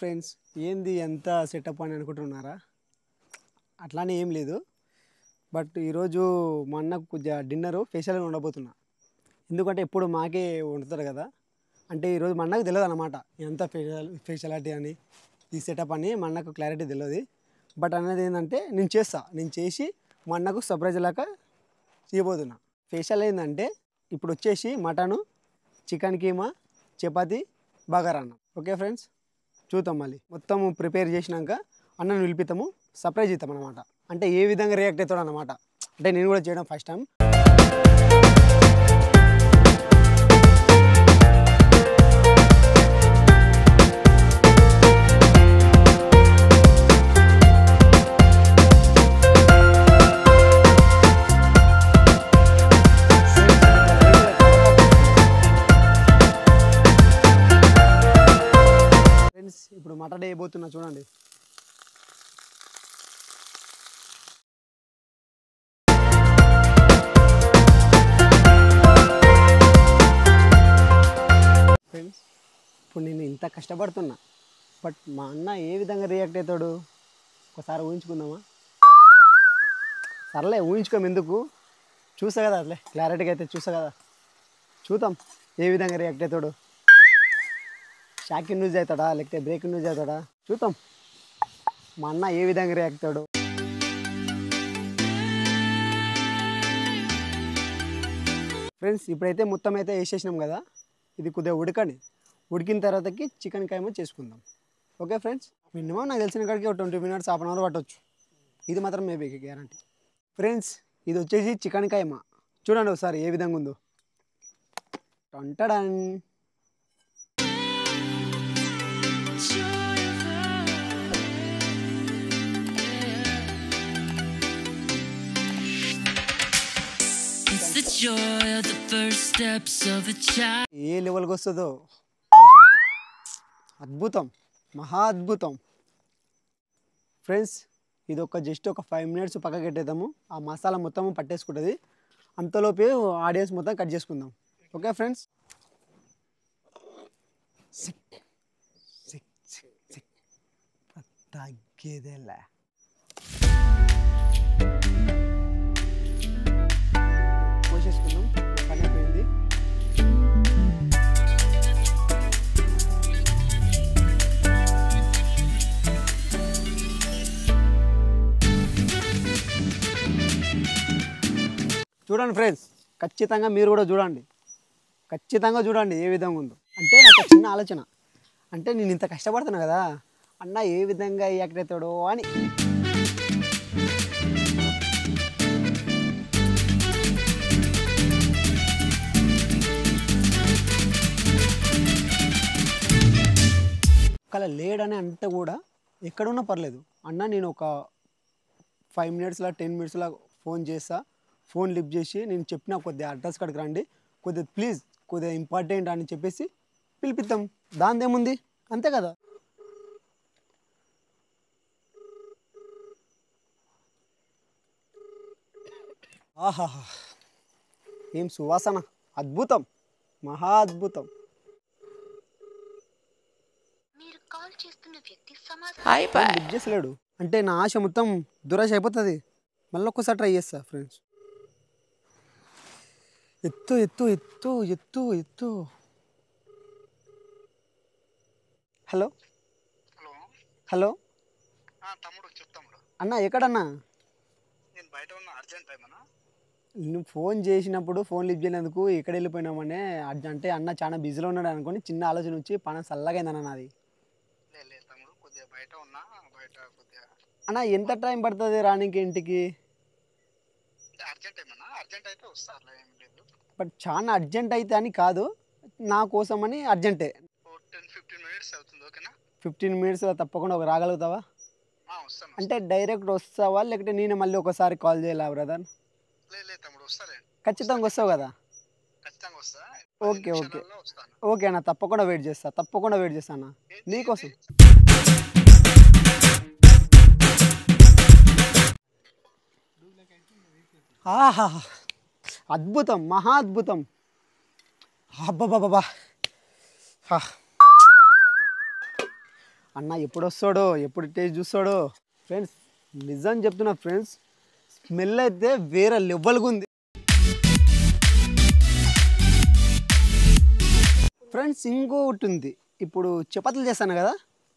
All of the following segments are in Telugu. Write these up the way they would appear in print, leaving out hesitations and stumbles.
ఫ్రెండ్స్, ఏంది ఎంత సెటప్ అని అనుకుంటున్నారా? అట్లానే ఏం లేదు. బట్ ఈరోజు మా అన్నకు కొద్దిగా డిన్నర్ స్పెషల్గా ఉండబోతున్నా. ఎందుకంటే ఎప్పుడు మాకే వండుతారు కదా. అంటే ఈరోజు మా అన్నకు తెలియదు అనమాట ఎంత స్పెషాలిటీ అని, ఈ సెటప్ అని మా అన్నకు క్లారిటీ తెలియదు. బట్ అన్నది ఏంటంటే నేను చేసి మా అన్నకు సర్ప్రైజ్ లాగా చేయబోతున్నా. స్పెషల్ ఏంటంటే ఇప్పుడు వచ్చేసి మటను, చికెన్ కీమా, చపాతి, బగారా అన్నం. ఓకే ఫ్రెండ్స్, చూద్దాం. మళ్ళీ మొత్తం ప్రిపేర్ చేసినాక అన్నను పిలిపిస్తాము, సర్ప్రైజ్ ఇస్తాం అనమాట. అంటే ఏ విధంగా రియాక్ట్ అవుతాడు అనమాట. అంటే నేను కూడా చేయడం ఫస్ట్ టైం. ఇప్పుడు మటన్ వేయబోతున్నా చూడండి. ఫ్రెండ్స్, ఇప్పుడు నేను ఇంత కష్టపడుతున్నా, బట్ మా అన్న ఏ విధంగా రియాక్ట్ అవుతాడు ఒకసారి ఊహించుకుందామా? సర్లే, ఊహించుకోము ఎందుకు, చూసా కదా, అట్లే క్లారిటీగా అయితే చూసా కదా, చూద్దాం ఏ విధంగా రియాక్ట్ అవుతాడు. షాకింగ్ న్యూస్ అవుతాడా లేకపోతే బ్రేకింగ్ న్యూస్ అవుతాడా చూద్దాం. మా అన్న ఏ విధంగా రియాక్ట్ అవుతాడు. ఫ్రెండ్స్, ఇప్పుడైతే మొత్తం అయితే వేసేసినాం కదా, ఇది కొద్దిగా ఉడికిన తర్వాతకి చికెన్ కైమా చేసుకుందాం. ఓకే ఫ్రెండ్స్, మినిమం నాకు తెలిసిన కాడికి ఒక 20 minutes, హాఫ్ అన్ అవర్ పట్టవచ్చు. ఇది మాత్రం మేబీ గ్యారంటీ. ఫ్రెండ్స్, ఇది వచ్చేసి చికెన్ కైమా. చూడండి ఒకసారి ఏ విధంగా ఉందో. టంటడన్. ఏ లెవెల్కి వస్తుందో, అద్భుతం, మహా అద్భుతం. ఫ్రెండ్స్, ఇది జస్ట్ ఒక 5 minutes పక్కకి పెట్టేద్దాము. ఆ మసాలా మొత్తం పట్టేసుకుంటుంది. అంతలోపే ఆడియన్స్ మొత్తం కట్ చేసుకుందాం. ఓకే ఫ్రెండ్స్, తగ్గేదేలే. పోసేసుకుందాం, పని అయిపోయింది. చూడండి ఫ్రెండ్స్, ఖచ్చితంగా మీరు కూడా చూడండి, ఏ విధంగా ఉందో. అంటే నాకు చిన్న ఆలోచన, అంటే నేను ఇంత కష్టపడుతున్నా కదా, అన్న ఏ విధంగా రియాక్ట్ అవుతాడో అని. ఒకవేళ లేడని అంటే కూడా ఎక్కడున్నా పర్లేదు అన్న, నేను ఒక 5 minutesలో 10 minutesలో ఫోన్ చేస్తా. ఫోన్ లిఫ్ట్ చేసి నేను చెప్పిన కొద్దిగా అడ్రస్ కాడికి రండి, కొద్దిగా ప్లీజ్, కొద్దిగా ఇంపార్టెంట్ అని చెప్పేసి పిలిపిద్దాం. దానిదేముంది, అంతే కదా. ఆహాహా, ఏం సువాసన, అద్భుతం, మహా అద్భుతం. లిఫ్ట్ చేసలేడు అంటే నా ఆశ మొత్తం దురాశ అయిపోతుంది. మళ్ళీ ఒక్కసారి ట్రై చేస్తా. ఫ్రెండ్స్, ఎత్తు ఎత్తు ఎత్తు ఎత్తు ఎత్తు. హలో హలో తమ్ముడు, చెప్తాముడు అన్న, ఎక్కడన్నా? నేను బయట ఉన్నా, అర్జెంట్ టైం అన్నా. నువ్వు ఫోన్ చేసినప్పుడు ఫోన్ లిఫ్ట్ చేయనందుకు ఎక్కడ వెళ్ళిపోయినామనే అంటే అన్న చాలా బిజీలో ఉన్నాడు అనుకుని చిన్న ఆలోచన వచ్చి పని చల్లగైందన్న నాది. లేదు తమ్ముడు, కొద్దిగా బయట ఉన్నా, బయట కొద్దిగా. అన్న, ఎంత టైం పడుతుంది రానికి ఇంటికి? అర్జెంట్ ఏమన్నా, అర్జెంట్ అయితే వస్తా, అట్లా ఏం లేదు. బట్ చాలా అర్జెంట్ అయితే అని కాదు, నా కోసం అని అర్జెంటే. 10-15 minutes అవుతుంది, ఓకేనా? 15 minutesలో తప్పకుండా రాగలుగుతావా? వస్తాను. అంటే డైరెక్ట్ వస్తావా లేకపోతే నేను మళ్ళీ ఒకసారి కాల్ చేయాలా బ్రదర్? లేదు తమ్ముడు, వస్తాలే. ఖచ్చితంగా వస్తావు కదా? ఖచ్చితంగా వస్తా. ఓకే ఓకే అన్న, తప్పకుండా వెయిట్ చేస్తా అన్న నీకోసం. ఆహా, అద్భుతం, మహా అద్భుతం. అబ్బబ్బబ్బా, అన్న ఎప్పుడు వస్తాడో ఎప్పుడు టేస్ట్ చూస్తాడో. ఫ్రెండ్స్ నిజం చెప్తున్నా ఫ్రెండ్స్, స్మెల్ అయితే వేరే లెవెల్గా ఉంది. ఫ్రెండ్స్ ఇంకొకటి ఉంది, ఇప్పుడు చపాతీలు చేస్తాను కదా,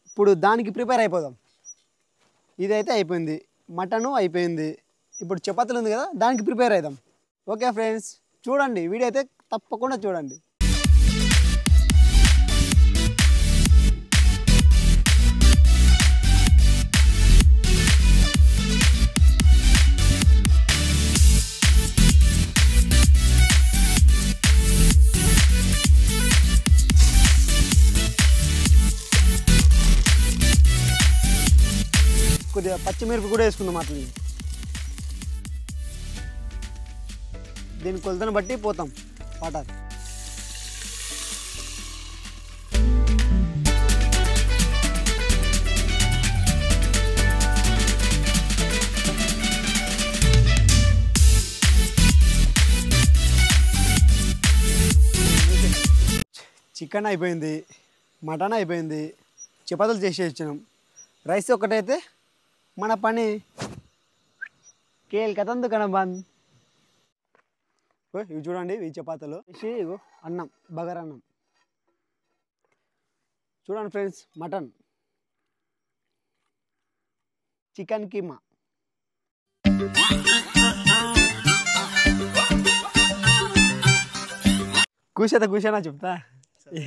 ఇప్పుడు దానికి ప్రిపేర్ అయిపోదాం. ఇదైతే అయిపోయింది, మటను అయిపోయింది, ఇప్పుడు చపాతీలు ఉంది కదా దానికి ప్రిపేర్ అవుదాం. ఓకే ఫ్రెండ్స్ చూడండి, వీడియో అయితే తప్పకుండా చూడండి. కొద్దిగా పచ్చిమిరపి కూడా వేసుకుందాం అట్లని. దీని కొలతను బట్టి పోతాం వాటర్. చికెన్ అయిపోయింది, మటన్ అయిపోయింది, చపాతీలు చేసి ఇచ్చినాం. రైస్ ఒక్కటైతే మన పని కేల్ కథందు కనబంద్. ఇవి చూడండి, ఇవి చపాతీలు వేసి ఇగో అన్నం, బగారా అన్నం. చూడండి ఫ్రెండ్స్, మటన్, చికెన్ కీమా, కూర్చోనా చెప్తా.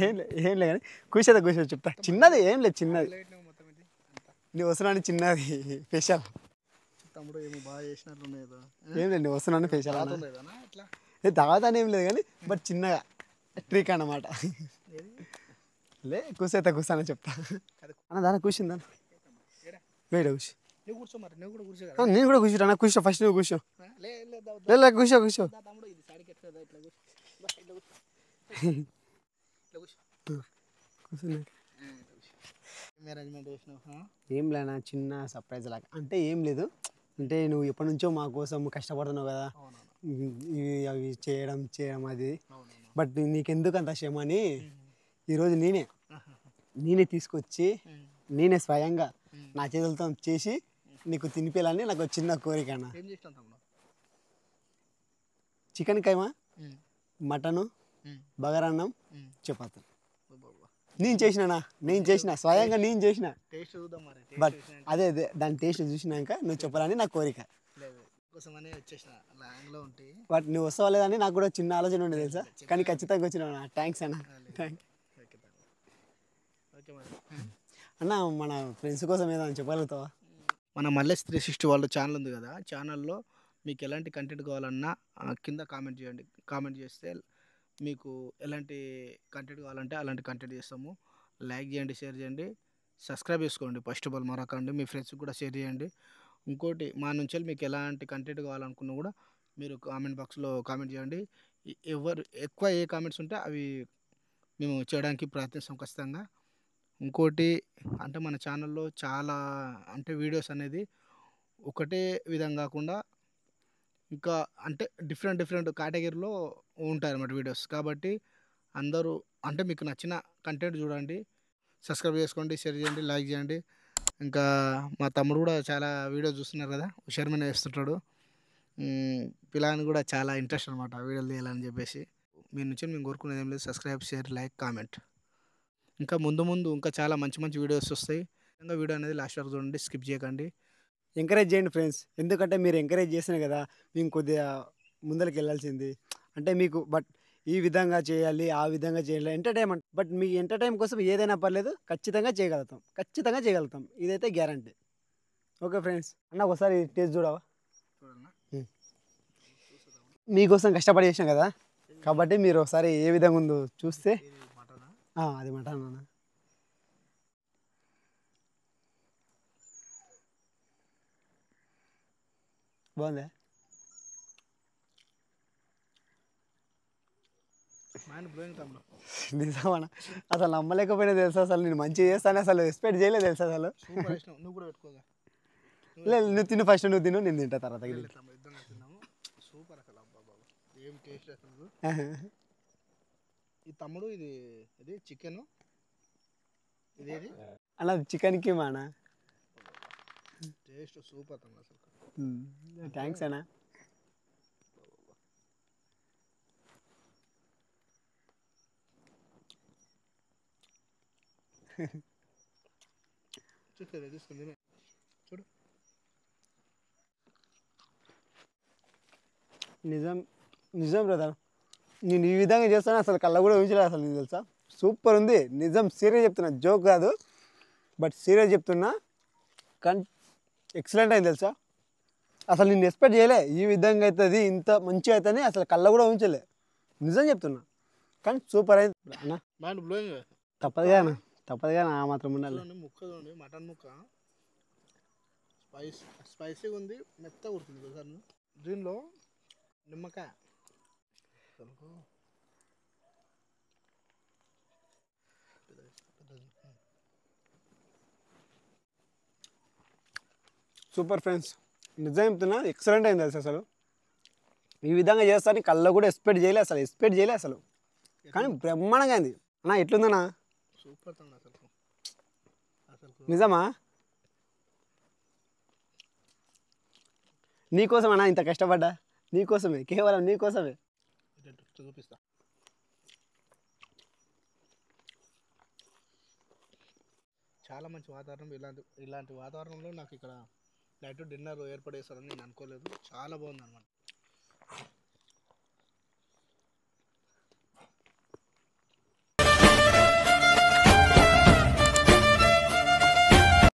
ఏం లే కానీ కూర్చో చెప్తా. చిన్నది ఏం లేదు, చిన్నది నీ వస్తున్నాను, చిన్నది స్పెషల్. తమ్ముడు ఏమో బాగా చేసినట్లున్నాయి. ఏం లేదు, నీ వస్తున్నాను స్పెషల్. దాదాని ఏం లేదు కానీ బట్ చిన్నగా ట్రిక్ అన్నమాట. లే కూర్చోని చెప్తా అన్న. దాని కూర్చుందా వేడ కూర్చో. నేను కూడా కూర్చుంటా. కూర్చో ఫస్ట్, నువ్వు కూర్చో. లే కూర్చో. ఏం లేనా, చిన్న సర్ప్రైజ్ లాగా. అంటే ఏం లేదు, అంటే నువ్వు ఎప్పటి నుంచో మా కోసం కష్టపడుతున్నావు కదా, ఇవి అవి చేయడం అది. బట్ నీకెందుకు అంత శ్రమ అని ఈరోజు నేనే తీసుకొచ్చి నేనే స్వయంగా నా చేతులతో చేసి నీకు తినిపించాలని నాకు చిన్న కోరిక అన్న. చికెన్ కైమా, మటను, బగారన్నం, చపాతీ నేను చేసిన స్వయంగా నేను చేసిన. బట్ అదే దాని టేస్ట్ చూసినాక నువ్వు చెప్పాలని నా కోరిక. బట్ నువ్వు వస్తావు లేదని నాకు కూడా చిన్న ఆలోచన ఉండేది తెలుసా, కానీ ఖచ్చితంగా వచ్చినావు. థ్యాంక్స్ అన్న. అన్న మన ఫ్రెండ్స్ కోసం ఏదైనా చెప్పగలుగుతావా? మన మల్లేష్ 360 వాళ్ళ ఛానల్ ఉంది కదా, ఛానల్లో మీకు ఎలాంటి కంటెంట్ కావాలన్నా కింద కామెంట్ చేయండి. కామెంట్ చేస్తే మీకు ఎలాంటి కంటెంట్ కావాలంటే అలాంటి కంటెంట్ చేస్తాము. లైక్ చేయండి, షేర్ చేయండి, సబ్స్క్రైబ్ చేసుకోండి. ఫస్ట్ ఆఫ్ ఆల్ మరొకండి, మీ ఫ్రెండ్స్కి కూడా షేర్ చేయండి. ఇంకోటి, మా నుంచి మీకు ఎలాంటి కంటెంట్ కావాలనుకున్నా కూడా మీరు కామెంట్ బాక్స్లో కామెంట్ చేయండి. ఎవరు ఎక్కువ ఏ కామెంట్స్ ఉంటే అవి మేము చేయడానికి ప్రయత్నిస్తాం ఖచ్చితంగా. ఇంకోటి అంటే మన ఛానల్లో చాలా అంటే వీడియోస్ అనేది ఒకటే విధంగా కాకుండా ఇంకా అంటే డిఫరెంట్ కేటగిరీలో ఉంటాయి అన్నమాట వీడియోస్. కాబట్టి అందరూ అంటే మీకు నచ్చిన కంటెంట్ చూడండి, సబ్స్క్రైబ్ చేసుకోండి, షేర్ చేయండి, లైక్ చేయండి. ఇంకా మా తమ్ముడు కూడా చాలా వీడియోస్ చూస్తున్నారు కదా, హుషారుమైన వేస్తుంటాడు. పిల్లని కూడా చాలా ఇంట్రెస్ట్ అనమాట వీడియోలు తీయాలని చెప్పేసి. మీ నుంచి మేము కోరుకునేది ఏం లేదు, సబ్స్క్రైబ్, షేర్, లైక్, కామెంట్. ఇంకా ముందు ఇంకా చాలా మంచి వీడియోస్ వస్తాయి. ఇంకా వీడియో అనేది లాస్ట్ వరకు చూడండి, స్కిప్ చేయకండి. ఎంకరేజ్ చేయండి ఫ్రెండ్స్, ఎందుకంటే మీరు ఎంకరేజ్ చేసినా కదా మేము కొద్దిగా ముందరికి వెళ్ళాల్సింది. అంటే మీకు బట్ ఈ విధంగా చేయాలి, ఆ విధంగా చేయాలి ఎంటర్టైన్మెంట్. బట్ మీ ఎంటర్టైన్ కోసం ఏదైనా పర్లేదు, ఖచ్చితంగా చేయగలుగుతాం. ఇదైతే గ్యారంటీ. ఓకే ఫ్రెండ్స్, అన్న ఒకసారి టేస్ట్ చూడవా? మీకోసం కష్టపడి చేసినా కదా, కాబట్టి మీరు ఒకసారి ఏ విధంగా ఉందో చూస్తే. అది మటన్ అన్న. బాగుందా? నిజమన్నా, అసలు నమ్మలేకపోయినా తెలుసా, అసలు నేను మంచిగా చేస్తాను అసలు ఎక్స్పెక్ట్ చేయలేదు తెలుసా అసలు. లేదు నువ్వు తిను, ఫస్ట్ నువ్వు తిను, నేను తింటా తర్వాత. సూపర్ అసలు, ఏం టేస్ట్ అసలు. ఈ తమ్ముడు ఇది చికెన్, ఇది అన్న చికెన్ కీమా అన్న. టేస్ట్ సూపర్ అన్న అసలు. థ్యాంక్స్ అన్న. తీసుకుంది చూడు. నిజం నిజం బ్రదర్, నేను ఈ విధంగా చేస్తాను అసలు కళ్ళ కూడా ఊహించలేదు అసలు. నీకు తెలుసా సూపర్ ఉంది నిజం, సీరియస్ చెప్తున్నా, జోక్ కాదు బట్ సీరియస్ చెప్తున్నా. కానీ ఎక్సలెంట్ అయింది తెలుసా. అసలు నేను ఎక్స్పెక్ట్ చేయలే ఈ విధంగా అవుతుంది, ఇంత మంచిగా అవుతుంది అసలు కళ్ళ కూడా ఊహించలే. నిజం చెప్తున్నా కానీ సూపర్ అయింది అన్న. Mind blowing. తప్పదుగా అన్న, తప్పదుగా ఆ మాత్రం ఉండాలి. ముక్క చూడండి, మటన్ ముక్క స్పైసీగా ఉంది, మెత్తగా ఉడుతుంది సార్. దీనిలో నిమ్మకాయ సూపర్ ఫ్రెండ్స్, నిజం చెప్తున్నా ఎక్సలెంట్ అయింది తెలుసు అసలు. ఈ విధంగా చేస్తాను కళ్ళ కూడా ఎక్స్పెక్ట్ చేయలే అసలు. కానీ బ్రహ్మాండంగా అయింది అన్న. ఎట్లుందన్నా? సూపర్ అసలు. నిజమా? నీకోసం అన్న ఇంత కష్టపడ్డా, నీకోసమే, కేవలం నీకోసమే. చూపిస్తా. చాలా మంచి వాతావరణం. ఇలాంటి వాతావరణంలో నాకు ఇక్కడ నైట్ డిన్నర్ ఏర్పడేస్తారని నేను అనుకోలేదు. చాలా బాగుంది అన్నమాట.